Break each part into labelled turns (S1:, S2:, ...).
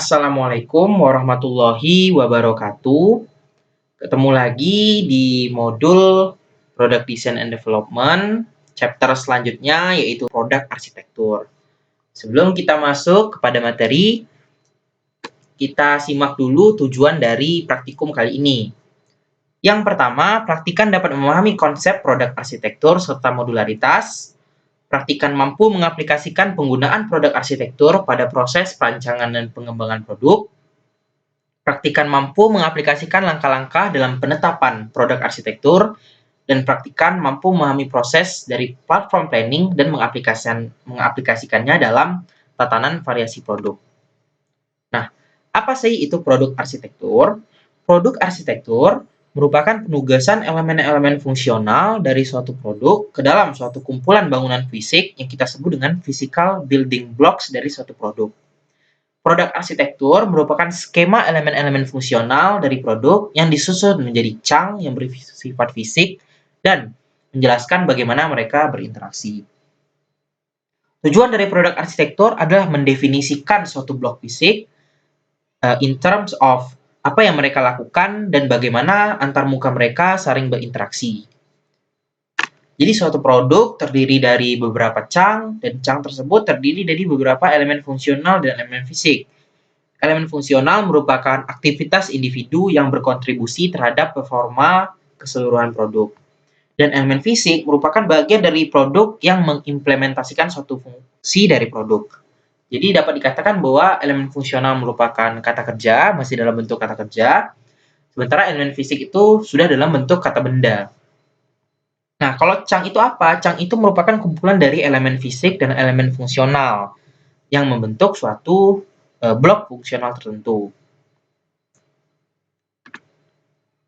S1: Assalamualaikum warahmatullahi wabarakatuh. Ketemu lagi di modul Product Design and Development, chapter selanjutnya yaitu Produk Arsitektur. Sebelum kita masuk kepada materi, kita simak dulu tujuan dari praktikum kali ini. Yang pertama, praktikan dapat memahami konsep produk arsitektur serta modularitas. Praktikan mampu mengaplikasikan penggunaan produk arsitektur pada proses perancangan dan pengembangan produk. Praktikan mampu mengaplikasikan langkah-langkah dalam penetapan produk arsitektur. Dan praktikan mampu memahami proses dari platform planning dan mengaplikasikannya dalam tatanan variasi produk. Nah, apa sih itu produk arsitektur? Produk arsitektur merupakan penugasan elemen-elemen fungsional dari suatu produk ke dalam suatu kumpulan bangunan fisik yang kita sebut dengan physical building blocks dari suatu produk. Produk arsitektur merupakan skema elemen-elemen fungsional dari produk yang disusun menjadi chunk yang bersifat fisik dan menjelaskan bagaimana mereka berinteraksi. Tujuan dari produk arsitektur adalah mendefinisikan suatu blok fisik in terms of apa yang mereka lakukan dan bagaimana antarmuka mereka saling berinteraksi. Jadi suatu produk terdiri dari beberapa chunk, dan chunk tersebut terdiri dari beberapa elemen fungsional dan elemen fisik. Elemen fungsional merupakan aktivitas individu yang berkontribusi terhadap performa keseluruhan produk. Dan elemen fisik merupakan bagian dari produk yang mengimplementasikan suatu fungsi dari produk. Jadi dapat dikatakan bahwa elemen fungsional merupakan kata kerja, masih dalam bentuk kata kerja, sementara elemen fisik itu sudah dalam bentuk kata benda. Nah, kalau chunk itu apa? Chunk itu merupakan kumpulan dari elemen fisik dan elemen fungsional yang membentuk suatu blok fungsional tertentu.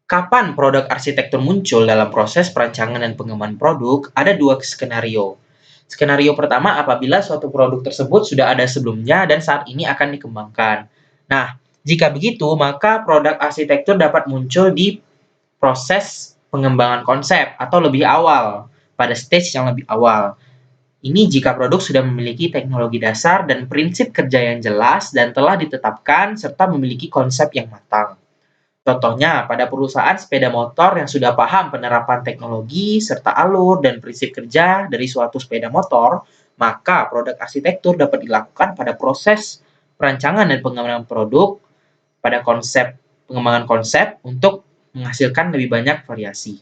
S1: Kapan produk arsitektur muncul dalam proses perancangan dan pengembangan produk? Ada dua skenario. Skenario pertama apabila suatu produk tersebut sudah ada sebelumnya dan saat ini akan dikembangkan. Nah, jika begitu, maka produk arsitektur dapat muncul di proses pengembangan konsep atau lebih awal, pada stage yang lebih awal. Ini jika produk sudah memiliki teknologi dasar dan prinsip kerja yang jelas dan telah ditetapkan serta memiliki konsep yang matang. Contohnya, pada perusahaan sepeda motor yang sudah paham penerapan teknologi serta alur dan prinsip kerja dari suatu sepeda motor, maka produk arsitektur dapat dilakukan pada proses perancangan dan pengembangan produk, pada pengembangan konsep untuk menghasilkan lebih banyak variasi.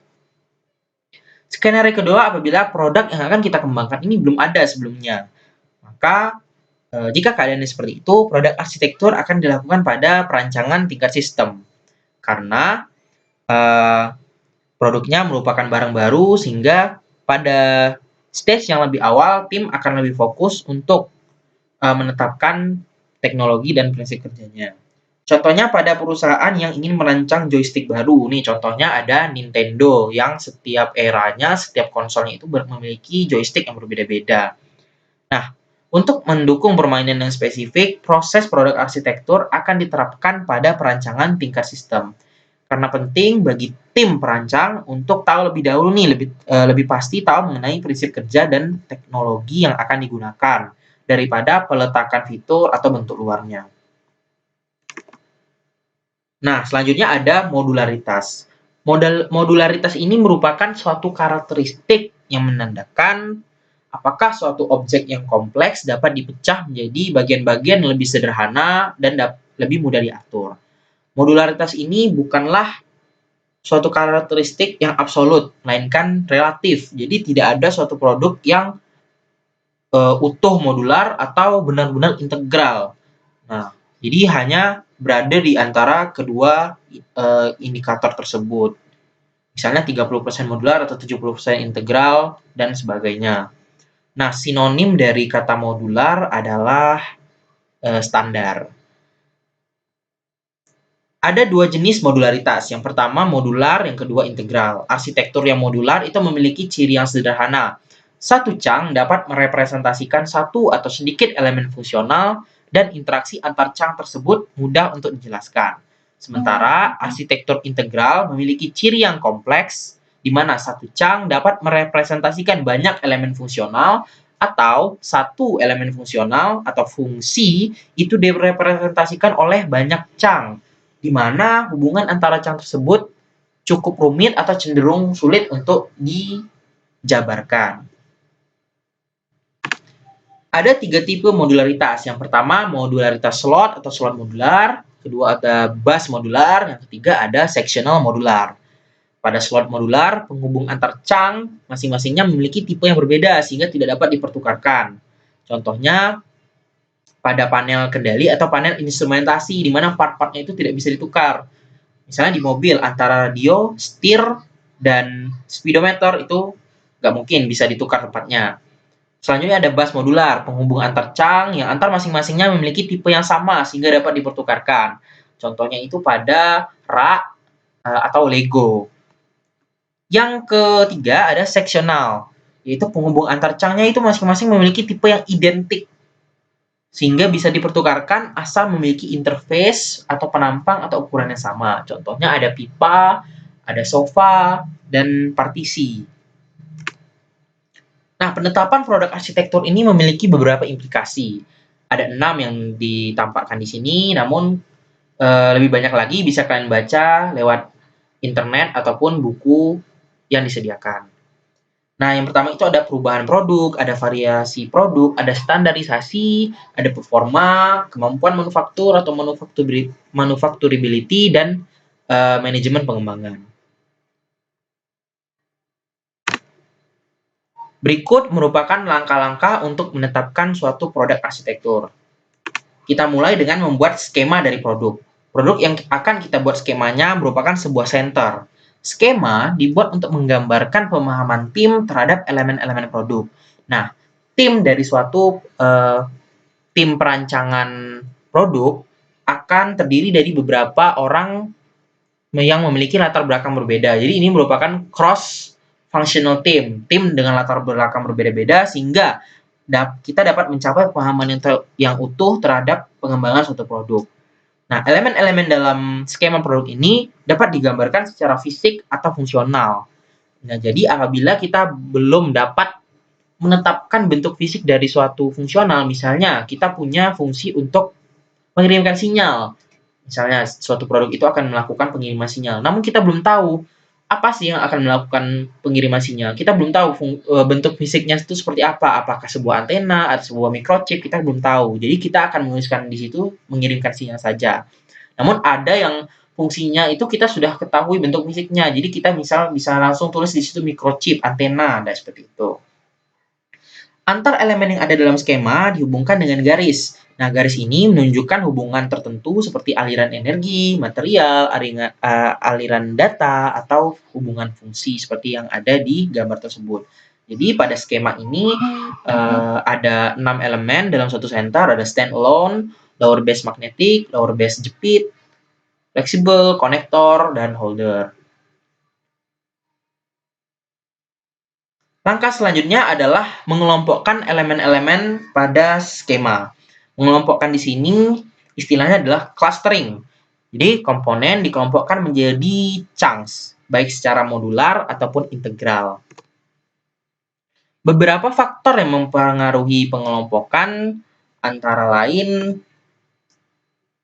S1: Skenario kedua apabila produk yang akan kita kembangkan ini belum ada sebelumnya. Maka, jika keadaannya seperti itu, produk arsitektur akan dilakukan pada perancangan tingkat sistem. Karena produknya merupakan barang baru sehingga pada stage yang lebih awal tim akan lebih fokus untuk menetapkan teknologi dan prinsip kerjanya. Contohnya pada perusahaan yang ingin merancang joystick baru. Nih contohnya ada Nintendo yang setiap eranya, setiap konsolnya itu memiliki joystick yang berbeda-beda. Nah, untuk mendukung permainan yang spesifik, proses produk arsitektur akan diterapkan pada perancangan tingkat sistem. Karena penting bagi tim perancang untuk tahu lebih dahulu nih, lebih pasti tahu mengenai prinsip kerja dan teknologi yang akan digunakan daripada peletakan fitur atau bentuk luarnya. Nah, selanjutnya ada modularitas. Modularitas ini merupakan suatu karakteristik yang menandakan apakah suatu objek yang kompleks dapat dipecah menjadi bagian-bagian yang lebih sederhana dan lebih mudah diatur. Modularitas ini bukanlah suatu karakteristik yang absolut, melainkan relatif. Jadi tidak ada suatu produk yang utuh modular atau benar-benar integral. Nah, jadi hanya berada di antara kedua indikator tersebut. Misalnya 30% modular atau 70% integral dan sebagainya. Nah, sinonim dari kata modular adalah standar. Ada dua jenis modularitas. Yang pertama modular, yang kedua integral. Arsitektur yang modular itu memiliki ciri yang sederhana. Satu chunk dapat merepresentasikan satu atau sedikit elemen fungsional dan interaksi antar chunk tersebut mudah untuk dijelaskan. Sementara arsitektur integral memiliki ciri yang kompleks, di mana satu chunk dapat merepresentasikan banyak elemen fungsional Atau satu elemen fungsional atau fungsi itu direpresentasikan oleh banyak chunk, di mana hubungan antara chunk tersebut cukup rumit atau cenderung sulit untuk dijabarkan. Ada 3 tipe modularitas. Yang pertama, modularitas slot atau slot modular. Kedua, ada bus modular. Yang ketiga, ada sectional modular. Pada slot modular, penghubung antar chunk masing-masingnya memiliki tipe yang berbeda sehingga tidak dapat dipertukarkan. Contohnya, pada panel kendali atau panel instrumentasi, di mana part-partnya itu tidak bisa ditukar. Misalnya di mobil, antara radio, setir, dan speedometer itu nggak mungkin bisa ditukar tempatnya. Selanjutnya ada bus modular, penghubung antar chunk yang antar masing-masingnya memiliki tipe yang sama sehingga dapat dipertukarkan. Contohnya itu pada rak atau Lego. Yang ketiga ada sectional, yaitu penghubung antar chunk-nya itu masing-masing memiliki tipe yang identik sehingga bisa dipertukarkan asal memiliki interface atau penampang atau ukuran yang sama. Contohnya ada pipa, ada sofa, dan partisi. Nah, penetapan produk arsitektur ini memiliki beberapa implikasi. Ada 6 yang ditampakkan di sini, namun lebih banyak lagi bisa kalian baca lewat internet ataupun buku yang disediakan. Nah, yang pertama itu ada perubahan produk, ada variasi produk, ada standarisasi, ada performa, kemampuan manufaktur atau manufacturability, dan manajemen pengembangan. Berikut merupakan langkah-langkah untuk menetapkan suatu produk arsitektur. Kita mulai dengan membuat skema dari produk. Produk yang akan kita buat skemanya merupakan sebuah center. Skema dibuat untuk menggambarkan pemahaman tim terhadap elemen-elemen produk. Nah, tim dari suatu tim perancangan produk akan terdiri dari beberapa orang yang memiliki latar belakang berbeda. Jadi ini merupakan cross functional team dengan latar belakang berbeda-beda sehingga kita dapat mencapai pemahaman yang utuh terhadap pengembangan suatu produk. Nah, elemen-elemen dalam skema produk ini dapat digambarkan secara fisik atau fungsional. Nah, jadi apabila kita belum dapat menetapkan bentuk fisik dari suatu fungsional, misalnya kita punya fungsi untuk mengirimkan sinyal. Misalnya suatu produk itu akan melakukan pengiriman sinyal, namun kita belum tahu apa sih yang akan melakukan pengiriman sinyal. Kita belum tahu bentuk fisiknya itu seperti apa. Apakah sebuah antena atau sebuah microchip, kita belum tahu. Jadi kita akan menuliskan di situ mengirimkan sinyal saja. Namun ada yang fungsinya itu kita sudah ketahui bentuk fisiknya. Jadi kita bisa langsung tulis di situ microchip, antena, dan seperti itu. Antar elemen yang ada dalam skema dihubungkan dengan garis. Nah, garis ini menunjukkan hubungan tertentu seperti aliran energi, material, aliran data, atau hubungan fungsi seperti yang ada di gambar tersebut. Jadi pada skema ini ada 6 elemen dalam suatu center, ada standalone, lower base magnetic, lower base jepit, flexible, konektor, dan holder. Langkah selanjutnya adalah mengelompokkan elemen-elemen pada skema. Mengelompokkan di sini istilahnya adalah clustering. Jadi komponen dikelompokkan menjadi chunks, baik secara modular ataupun integral. Beberapa faktor yang mempengaruhi pengelompokan antara lain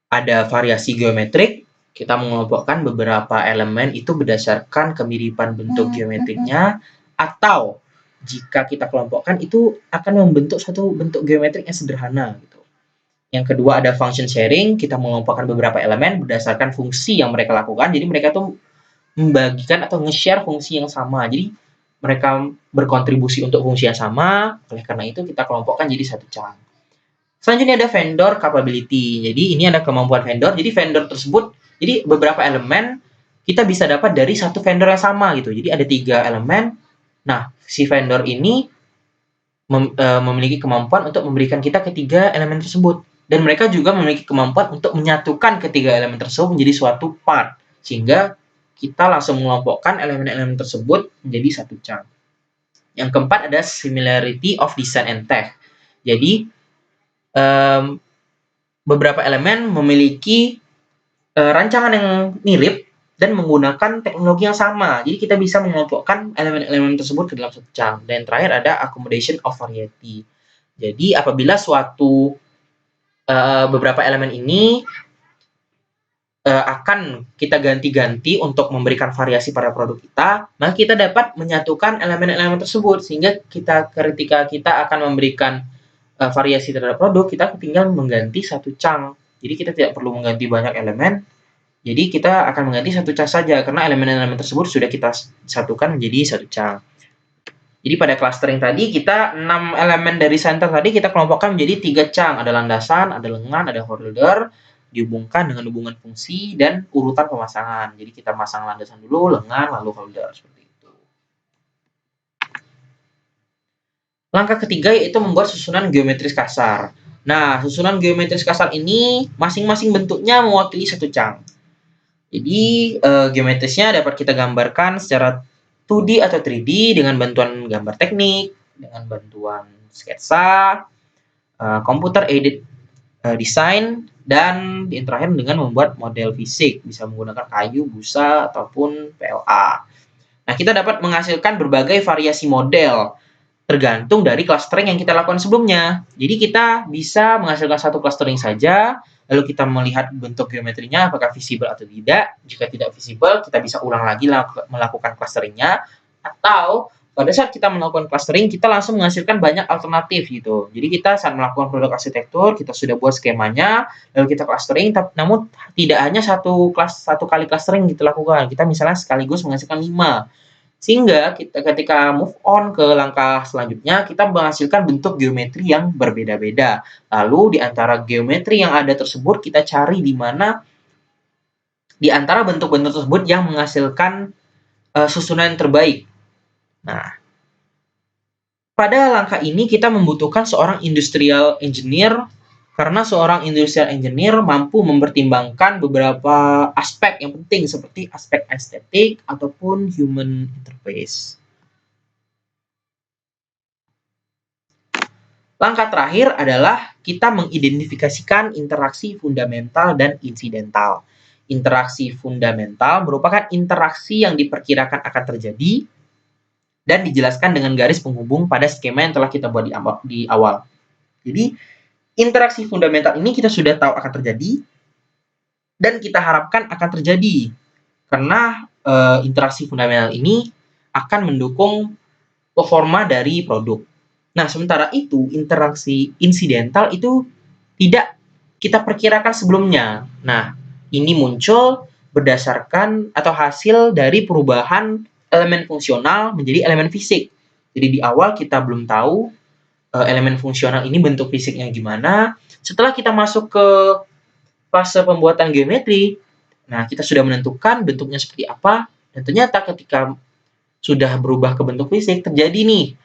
S1: ada variasi geometrik. Kita mengelompokkan beberapa elemen itu berdasarkan kemiripan bentuk geometriknya, atau jika kita kelompokkan itu akan membentuk suatu bentuk geometrik yang sederhana gitu. Yang kedua ada function sharing, kita mengelompokkan beberapa elemen berdasarkan fungsi yang mereka lakukan. Jadi mereka tuh membagikan atau nge-share fungsi yang sama. Jadi mereka berkontribusi untuk fungsi yang sama, oleh karena itu kita kelompokkan jadi satu chunk. Selanjutnya ada vendor capability. Jadi ini ada kemampuan vendor. Jadi vendor tersebut, jadi beberapa elemen kita bisa dapat dari satu vendor yang sama gitu. Jadi ada 3 elemen. Nah, si vendor ini memiliki kemampuan untuk memberikan kita ketiga elemen tersebut. Dan mereka juga memiliki kemampuan untuk menyatukan ketiga elemen tersebut menjadi suatu part. Sehingga kita langsung mengelompokkan elemen-elemen tersebut menjadi satu chunk. Yang keempat ada similarity of design and tech. Jadi, beberapa elemen memiliki rancangan yang mirip, dan menggunakan teknologi yang sama. Jadi kita bisa mengelompokkan elemen-elemen tersebut ke dalam satu chunk. Dan terakhir ada accommodation of variety. Jadi apabila suatu beberapa elemen ini akan kita ganti-ganti untuk memberikan variasi pada produk kita, maka kita dapat menyatukan elemen-elemen tersebut sehingga ketika kita akan memberikan variasi terhadap produk, kita tinggal mengganti satu chunk. Jadi kita tidak perlu mengganti banyak elemen. Jadi kita akan mengganti satu chunk saja karena elemen-elemen tersebut sudah kita satukan menjadi satu chunk. Jadi pada clustering tadi kita 6 elemen dari center tadi kita kelompokkan menjadi 3 chunk. Ada landasan, ada lengan, ada holder, dihubungkan dengan hubungan fungsi dan urutan pemasangan. Jadi kita masang landasan dulu, lengan, lalu holder seperti itu. Langkah ketiga yaitu membuat susunan geometris kasar. Nah, susunan geometris kasar ini masing-masing bentuknya mewakili satu chunk. Jadi geometrisnya dapat kita gambarkan secara 2D atau 3D dengan bantuan gambar teknik, dengan bantuan sketsa, computer aided design, dan yang terakhir dengan membuat model fisik, bisa menggunakan kayu, busa, ataupun PLA. Nah, kita dapat menghasilkan berbagai variasi model, tergantung dari clustering yang kita lakukan sebelumnya. Jadi kita bisa menghasilkan satu clustering saja, lalu kita melihat bentuk geometrinya apakah visible atau tidak. Jika tidak visible, kita bisa ulang lagi melakukan clusteringnya, atau pada saat kita melakukan clustering, kita langsung menghasilkan banyak alternatif gitu. Jadi kita saat melakukan produk arsitektur, kita sudah buat skemanya, lalu kita clustering, namun tidak hanya satu kali clustering kita lakukan. Kita misalnya sekaligus menghasilkan 5. Sehingga kita ketika move on ke langkah selanjutnya, kita menghasilkan bentuk geometri yang berbeda-beda. Lalu di antara geometri yang ada tersebut, kita cari di mana di antara bentuk-bentuk tersebut yang menghasilkan susunan yang terbaik. Nah, pada langkah ini kita membutuhkan seorang industrial engineer karena seorang industrial engineer mampu mempertimbangkan beberapa aspek yang penting seperti aspek estetik ataupun human interface. Langkah terakhir adalah kita mengidentifikasikan interaksi fundamental dan insidental. Interaksi fundamental merupakan interaksi yang diperkirakan akan terjadi dan dijelaskan dengan garis penghubung pada skema yang telah kita buat di awal. Jadi, interaksi fundamental ini kita sudah tahu akan terjadi dan kita harapkan akan terjadi karena interaksi fundamental ini akan mendukung performa dari produk. Nah, sementara itu interaksi insidental itu tidak kita perkirakan sebelumnya. Nah, ini muncul berdasarkan atau hasil dari perubahan elemen fungsional menjadi elemen fisik. Jadi di awal kita belum tahu elemen fungsional ini bentuk fisiknya gimana. Setelah kita masuk ke fase pembuatan geometri, nah kita sudah menentukan bentuknya seperti apa, dan ternyata ketika sudah berubah ke bentuk fisik, terjadi nih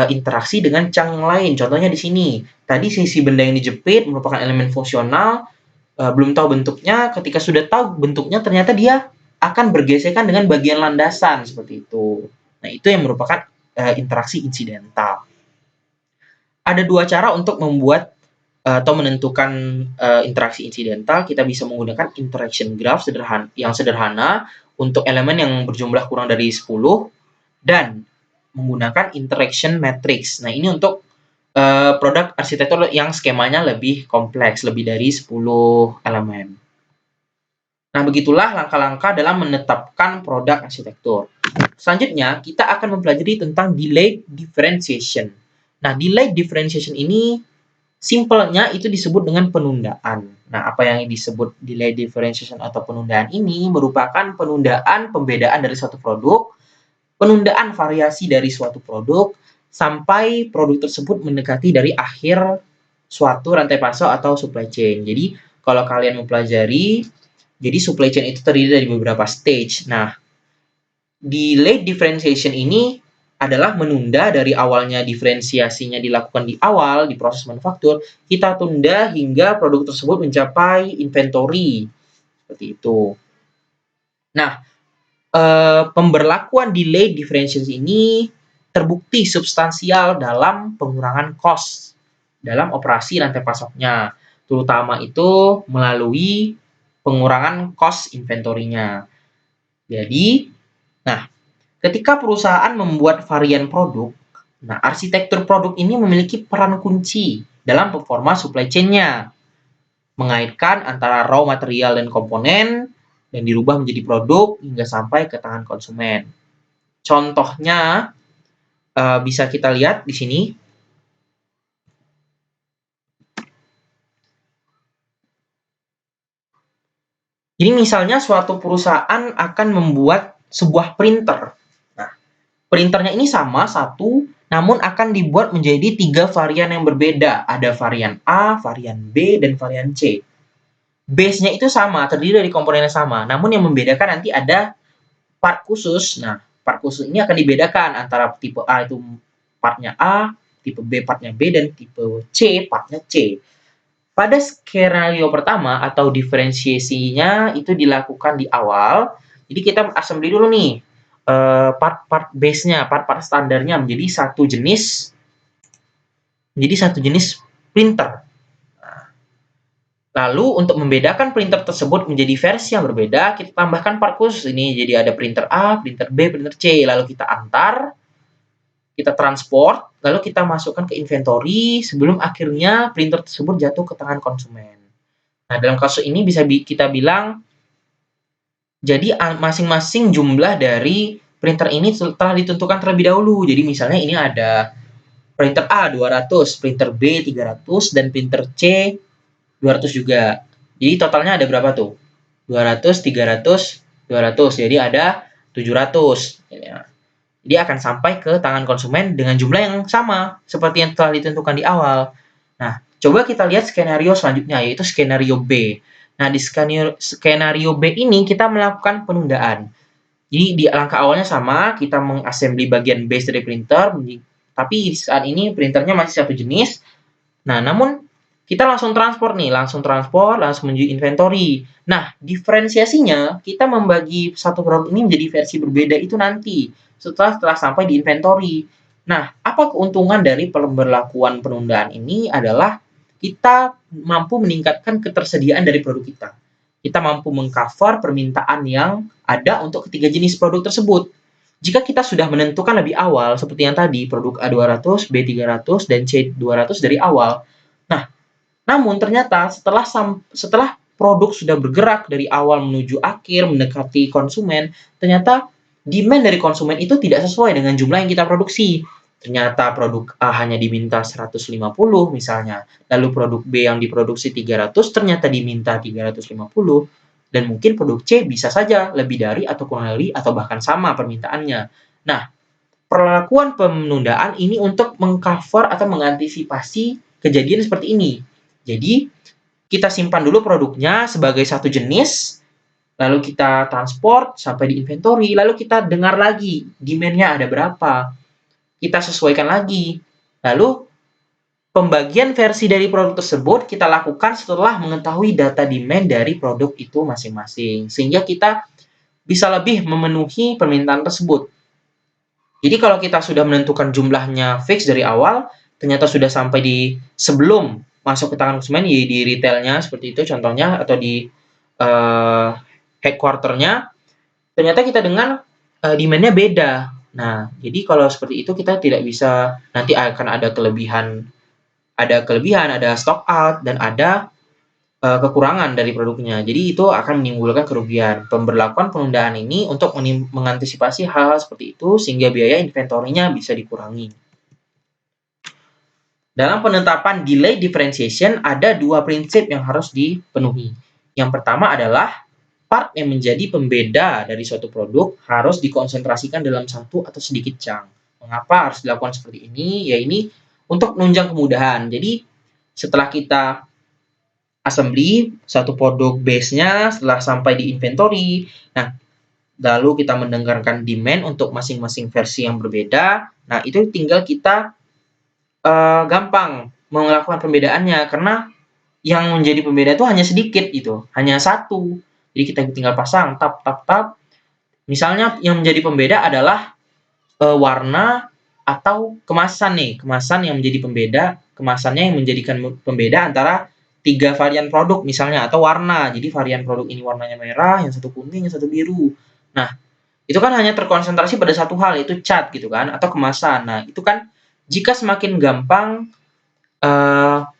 S1: interaksi dengan chunk yang lain. Contohnya di sini, tadi sisi benda yang dijepit merupakan elemen fungsional, belum tahu bentuknya, ketika sudah tahu bentuknya ternyata dia akan bergesekan dengan bagian landasan seperti itu. Nah, itu yang merupakan interaksi insidental. Ada 2 cara untuk membuat atau menentukan interaksi insidental. Kita bisa menggunakan interaction graph yang sederhana untuk elemen yang berjumlah kurang dari 10 dan menggunakan interaction matrix. Nah, ini untuk produk arsitektur yang skemanya lebih kompleks, lebih dari 10 elemen. Nah, begitulah langkah-langkah dalam menetapkan produk arsitektur. Selanjutnya, kita akan mempelajari tentang delayed differentiation. Nah, delayed differentiation ini simpelnya itu disebut dengan penundaan. Nah, apa yang disebut delayed differentiation atau penundaan ini merupakan penundaan pembedaan dari suatu produk, penundaan variasi dari suatu produk, sampai produk tersebut mendekati dari akhir suatu rantai pasok atau supply chain. Jadi, kalau kalian mempelajari, jadi supply chain itu terdiri dari beberapa stage. Nah, delayed differentiation ini adalah menunda dari awalnya diferensiasinya dilakukan di awal, di proses manufaktur, kita tunda hingga produk tersebut mencapai inventory. Seperti itu. Nah, pemberlakuan delayed differentiation ini terbukti substansial dalam pengurangan cost dalam operasi rantai pasoknya, terutama itu melalui pengurangan cost inventory-nya. Jadi, nah, ketika perusahaan membuat varian produk, nah arsitektur produk ini memiliki peran kunci dalam performa supply chain-nya, mengaitkan antara raw material dan komponen, dan dirubah menjadi produk hingga sampai ke tangan konsumen. Contohnya, bisa kita lihat di sini. Jadi misalnya suatu perusahaan akan membuat sebuah printer. Nah, printernya ini sama, satu, namun akan dibuat menjadi 3 varian yang berbeda. Ada varian A, varian B, dan varian C. Base-nya itu sama, terdiri dari komponen yang sama. Namun yang membedakan nanti ada part khusus. Nah, part khusus ini akan dibedakan antara tipe A itu partnya A, tipe B partnya B, dan tipe C partnya C. Pada skenario pertama atau diferensiasinya itu dilakukan di awal. Jadi kita assembly dulu nih part-part base-nya, part-part standarnya menjadi satu jenis printer. Lalu untuk membedakan printer tersebut menjadi versi yang berbeda, kita tambahkan part khusus ini. Jadi ada printer A, printer B, printer C. Lalu kita antar, kita transport, lalu kita masukkan ke inventory sebelum akhirnya printer tersebut jatuh ke tangan konsumen. Nah, dalam kasus ini bisa kita bilang, jadi masing-masing jumlah dari printer ini telah ditentukan terlebih dahulu. Jadi misalnya ini ada printer A 200, printer B 300, dan printer C 200 juga. Jadi totalnya ada berapa tuh? 200, 300, 200. Jadi ada 700. Jadi akan sampai ke tangan konsumen dengan jumlah yang sama seperti yang telah ditentukan di awal. Nah, coba kita lihat skenario selanjutnya, yaitu skenario B. Nah, di skenario B ini kita melakukan penundaan. Jadi di langkah awalnya sama, kita mengassembly bagian base dari printer, tapi saat ini printernya masih satu jenis. Nah, namun kita langsung transport, langsung menuju inventory. Nah, diferensiasinya kita membagi satu produk ini menjadi versi berbeda itu nanti setelah sampai di inventory. Nah, apa keuntungan dari pemberlakuan penundaan ini adalah kita mampu meningkatkan ketersediaan dari produk kita. Kita mampu mengcover permintaan yang ada untuk ketiga jenis produk tersebut. Jika kita sudah menentukan lebih awal, seperti yang tadi, produk A200, B300, dan C200 dari awal. Nah, namun ternyata setelah produk sudah bergerak dari awal menuju akhir, mendekati konsumen, ternyata demand dari konsumen itu tidak sesuai dengan jumlah yang kita produksi. Ternyata produk A hanya diminta 150 misalnya, lalu produk B yang diproduksi 300 ternyata diminta 350, dan mungkin produk C bisa saja lebih dari atau kurang dari atau bahkan sama permintaannya. Nah, perlakuan penundaan ini untuk mengcover atau mengantisipasi kejadian seperti ini. Jadi, kita simpan dulu produknya sebagai satu jenis, lalu kita transport sampai di inventory, lalu kita dengar lagi demand-nya ada berapa. Kita sesuaikan lagi. Lalu, pembagian versi dari produk tersebut kita lakukan setelah mengetahui data demand dari produk itu masing-masing. Sehingga kita bisa lebih memenuhi permintaan tersebut. Jadi kalau kita sudah menentukan jumlahnya fix dari awal, ternyata sudah sampai di sebelum masuk ke tangan konsumen, ya di retailnya seperti itu contohnya, atau di headquarter-nya, ternyata kita dengar demand-nya beda. Nah, jadi kalau seperti itu kita tidak bisa, nanti akan ada kelebihan, ada stock out, dan ada kekurangan dari produknya. Jadi itu akan menimbulkan kerugian. Pemberlakuan penundaan ini untuk mengantisipasi hal-hal seperti itu sehingga biaya inventory-nya bisa dikurangi. Dalam penetapan delay differentiation ada dua prinsip yang harus dipenuhi. Yang pertama adalah part yang menjadi pembeda dari suatu produk harus dikonsentrasikan dalam satu atau sedikit chunk. Mengapa harus dilakukan seperti ini? Ya ini untuk menunjang kemudahan. Jadi setelah kita assembly satu produk base-nya, setelah sampai di inventory, nah lalu kita mendengarkan demand untuk masing-masing versi yang berbeda. Nah itu tinggal kita gampang melakukan pembedaannya, karena yang menjadi pembeda itu hanya sedikit gitu, hanya satu. Jadi kita tinggal pasang tab. Misalnya yang menjadi pembeda adalah warna atau kemasan nih, kemasan yang menjadi pembeda, kemasannya yang menjadikan pembeda antara 3 varian produk misalnya, atau warna. Jadi varian produk ini warnanya merah, yang satu kuning, yang satu biru. Nah, itu kan hanya terkonsentrasi pada satu hal, yaitu cat gitu kan, atau kemasan. Nah, itu kan jika semakin gampang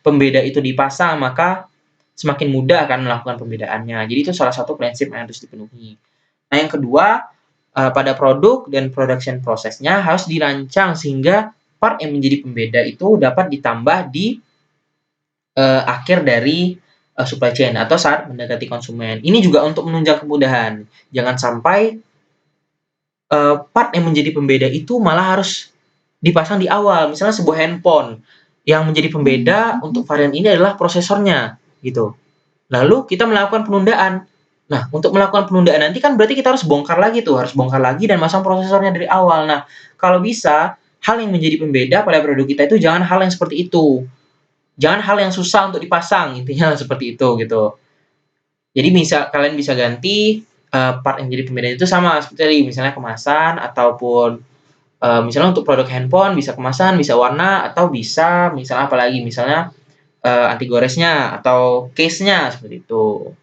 S1: pembeda itu dipasang, maka semakin mudah akan melakukan pembedaannya. Jadi itu salah satu prinsip yang harus dipenuhi. Nah, yang kedua, pada produk dan production prosesnya harus dirancang sehingga part yang menjadi pembeda itu dapat ditambah di akhir dari supply chain atau saat mendekati konsumen. Ini juga untuk menunjang kemudahan. Jangan sampai part yang menjadi pembeda itu malah harus dipasang di awal. Misalnya sebuah handphone yang menjadi pembeda untuk varian ini adalah prosesornya, gitu. Lalu kita melakukan penundaan. Nah, untuk melakukan penundaan nanti kan berarti kita harus bongkar lagi tuh, harus bongkar lagi dan masang prosesornya dari awal. Nah, kalau bisa, hal yang menjadi pembeda pada produk kita itu jangan hal yang seperti itu. Jangan hal yang susah untuk dipasang, intinya seperti itu gitu. Jadi kalian bisa ganti part yang jadi pembeda itu sama seperti tadi, misalnya kemasan ataupun misalnya untuk produk handphone bisa kemasan, bisa warna, atau bisa misalnya apalagi misalnya anti goresnya atau case-nya seperti itu.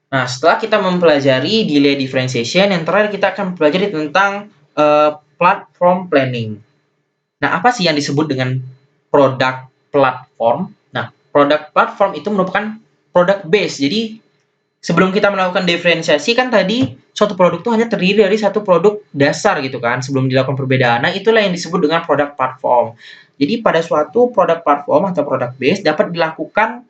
S1: Nah, setelah kita mempelajari delay differentiation, yang terakhir kita akan mempelajari tentang platform planning. Nah, apa sih yang disebut dengan produk platform? Nah, produk platform itu merupakan produk base. Jadi, sebelum kita melakukan diferensiasi kan tadi suatu produk itu hanya terdiri dari satu produk dasar gitu kan, sebelum dilakukan perbedaan. Nah, itulah yang disebut dengan produk platform. Jadi, pada suatu produk platform atau produk base dapat dilakukan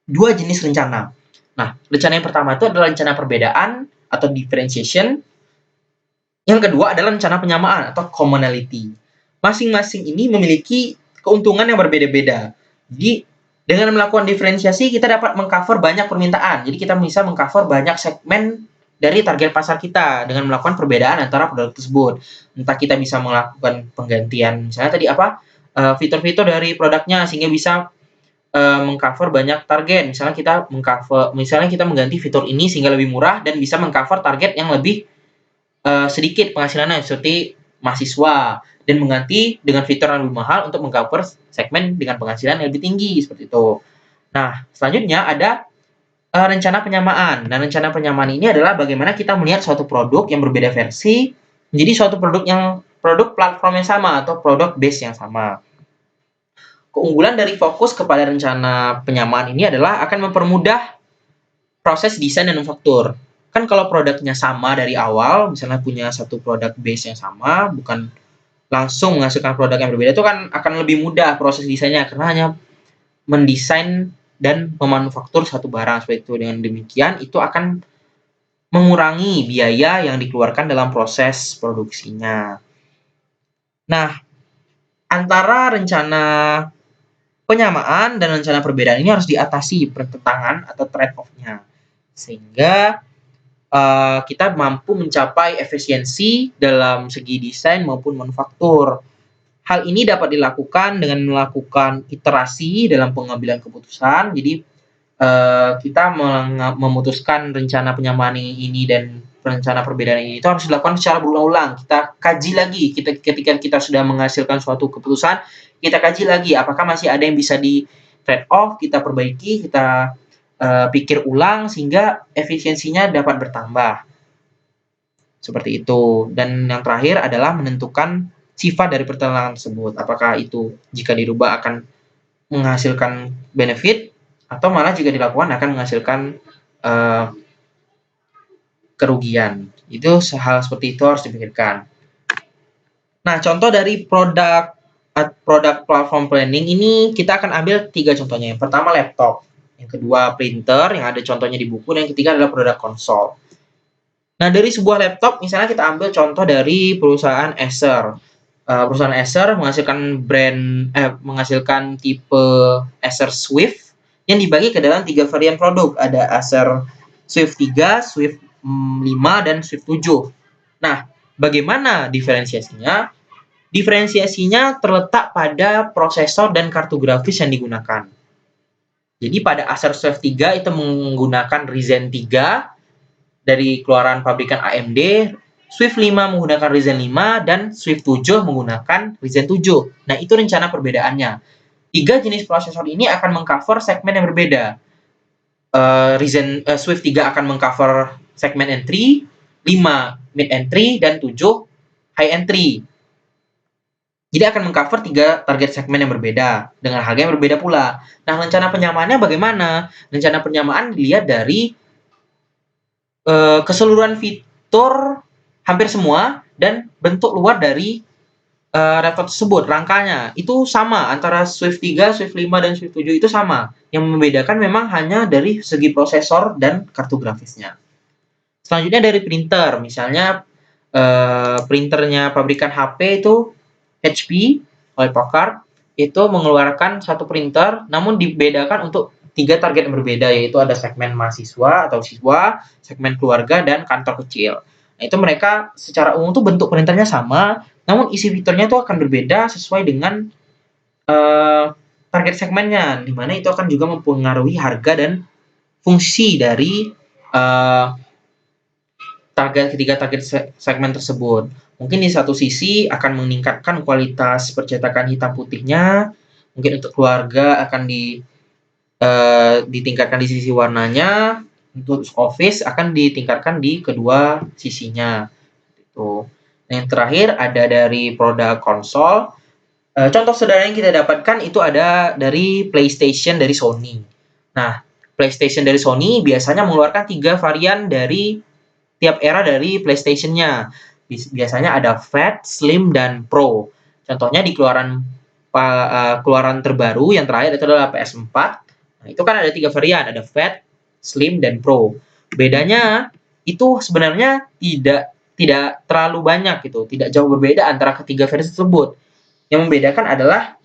S1: dua jenis rencana. Nah, rencana yang pertama itu adalah rencana perbedaan atau differentiation. Yang kedua adalah rencana penyamaan atau commonality. Masing-masing ini memiliki keuntungan yang berbeda-beda. Jadi, dengan melakukan diferensiasi, kita dapat mengcover banyak permintaan. Jadi, kita bisa mengcover banyak segmen dari target pasar kita dengan melakukan perbedaan antara produk tersebut. Entah kita bisa melakukan penggantian, misalnya tadi apa, fitur-fitur dari produknya sehingga bisa mengcover banyak target. Misalnya kita mengganti fitur ini sehingga lebih murah dan bisa mengcover target yang lebih sedikit penghasilannya seperti mahasiswa dan mengganti dengan fitur yang lebih mahal untuk mengcover segmen dengan penghasilan yang lebih tinggi seperti itu. Nah, selanjutnya ada rencana penyamaan. Dan rencana penyamaan ini adalah bagaimana kita melihat suatu produk yang berbeda versi menjadi suatu produk platform yang sama atau produk base yang sama. Keunggulan dari fokus kepada rencana penyamaan ini adalah akan mempermudah proses desain dan manufaktur. Kan kalau produknya sama dari awal, misalnya punya satu produk base yang sama, bukan langsung menghasilkan produk yang berbeda, itu kan akan lebih mudah proses desainnya karena hanya mendesain dan memanufaktur satu barang seperti itu. Dengan demikian, itu akan mengurangi biaya yang dikeluarkan dalam proses produksinya. Nah, antara rencana penyamaan dan rencana perbedaan ini harus diatasi pertentangan atau trade-off-nya. Sehingga kita mampu mencapai efisiensi dalam segi desain maupun manufaktur. Hal ini dapat dilakukan dengan melakukan iterasi dalam pengambilan keputusan. Jadi kita memutuskan rencana penyamaan ini dan rencana perbedaan ini itu harus dilakukan secara berulang-ulang. Kita kaji lagi. Ketika kita sudah menghasilkan suatu keputusan, kita kaji lagi apakah masih ada yang bisa di trade off, kita perbaiki, kita pikir ulang sehingga efisiensinya dapat bertambah. Seperti itu. Dan yang terakhir adalah menentukan sifat dari pertentangan tersebut. Apakah itu jika dirubah akan menghasilkan benefit atau malah jika dilakukan akan menghasilkan kerugian. Itu hal seperti itu harus dipikirkan. Nah, contoh dari produk platform planning ini kita akan ambil 3 contohnya. Yang pertama laptop, yang kedua printer yang ada contohnya di buku, dan yang ketiga adalah produk konsol. Nah, dari sebuah laptop misalnya kita ambil contoh dari perusahaan Acer. Perusahaan Acer menghasilkan tipe Acer Swift yang dibagi ke dalam 3 varian produk. Ada Acer Swift 3, Swift 5, dan Swift 7. Nah, bagaimana diferensiasinya? Diferensiasinya terletak pada prosesor dan kartu grafis yang digunakan. Jadi pada Acer Swift 3 itu menggunakan Ryzen 3 dari keluaran pabrikan AMD, Swift 5 menggunakan Ryzen 5, dan Swift 7 menggunakan Ryzen 7. Nah, itu rencana perbedaannya. 3 jenis prosesor ini akan mengcover segmen yang berbeda. Swift 3 akan mengcover segment entry, 5 mid entry, dan 7 high entry. Jadi akan mengcover 3 target segmen yang berbeda dengan harga yang berbeda pula. Nah, rencana penyamaannya bagaimana? Rencana penyamaan dilihat dari keseluruhan fitur hampir semua dan bentuk luar dari laptop tersebut. Rangkanya itu sama antara Swift 3, Swift 5, dan Swift 7 itu sama. Yang membedakan memang hanya dari segi prosesor dan kartu grafisnya. Selanjutnya dari printer, misalnya printernya pabrikan HP itu HP, Hewlett Packard, itu mengeluarkan satu printer, namun dibedakan untuk 3 target yang berbeda, yaitu ada segmen mahasiswa atau siswa, segmen keluarga, dan kantor kecil. Nah, itu mereka secara umum tuh bentuk printernya sama, namun isi fiturnya itu akan berbeda sesuai dengan target segmennya, di mana itu akan juga mempengaruhi harga dan fungsi dari ketiga target segmen tersebut. Mungkin di satu sisi akan meningkatkan kualitas percetakan hitam putihnya, mungkin untuk keluarga akan ditingkatkan di sisi warnanya, untuk office akan ditingkatkan di kedua sisinya. Gitu. Yang terakhir ada dari produk konsol. Contoh sederhana yang kita dapatkan itu ada dari PlayStation dari Sony. Nah, PlayStation dari Sony biasanya mengeluarkan 3 varian dari tiap era dari PlayStation-nya. Biasanya ada Fat, Slim, dan Pro. Contohnya di keluaran terbaru yang terakhir itu adalah PS4. Nah, itu kan ada 3 varian, ada Fat, Slim, dan Pro. Bedanya itu sebenarnya tidak terlalu banyak gitu, tidak jauh berbeda antara ketiga versi tersebut. Yang membedakan adalah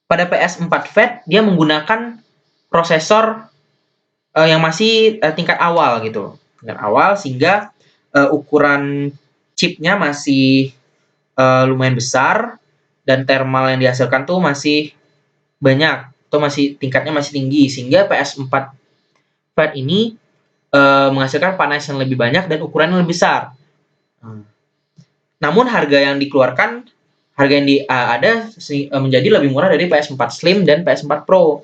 S1: pada PS4 Fat dia menggunakan prosesor yang masih tingkat awal gitu. Tingkat awal sehingga ukuran chipnya masih lumayan besar dan thermal yang dihasilkan tuh masih banyak atau tingkatnya masih tinggi, sehingga PS4 Fat ini menghasilkan panas yang lebih banyak dan ukurannya lebih besar. Namun harga yang ada menjadi lebih murah dari PS4 Slim dan PS4 Pro.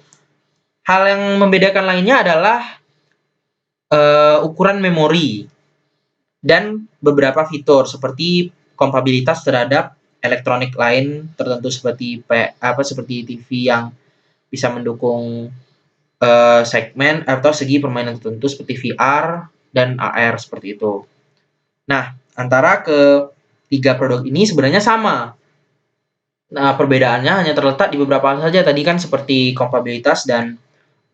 S1: Hal yang membedakan lainnya adalah ukuran memori dan beberapa fitur seperti kompatibilitas terhadap elektronik lain tertentu seperti TV yang bisa mendukung segmen atau segi permainan tertentu seperti VR dan AR seperti itu. Nah, antara ketiga produk ini sebenarnya sama. Nah, perbedaannya hanya terletak di beberapa hal saja tadi kan, seperti kompatibilitas dan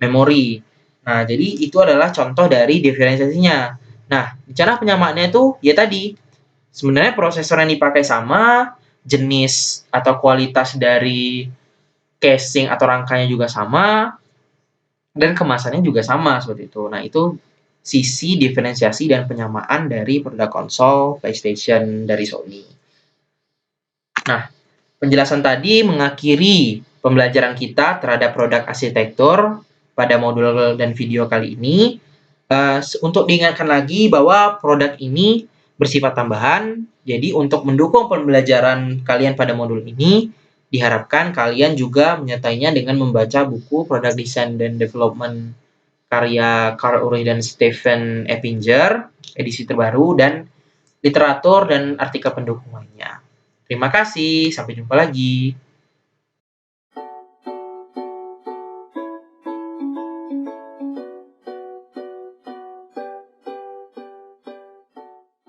S1: memori. Nah, jadi itu adalah contoh dari diferensiasinya. Nah, cara penyamaannya itu ya tadi, sebenarnya prosesor yang dipakai sama, jenis atau kualitas dari casing atau rangkanya juga sama, dan kemasannya juga sama seperti itu. Nah, itu sisi diferensiasi dan penyamaan dari produk konsol PlayStation dari Sony. Nah, penjelasan tadi mengakhiri pembelajaran kita terhadap produk arsitektur pada modul dan video kali ini. Untuk diingatkan lagi bahwa produk ini bersifat tambahan, jadi untuk mendukung pembelajaran kalian pada modul ini, diharapkan kalian juga menyertainya dengan membaca buku Product Design dan Development karya Carl Ulrich dan Stephen Eppinger, edisi terbaru, dan literatur dan artikel pendukung lainnya. Terima kasih, sampai jumpa lagi.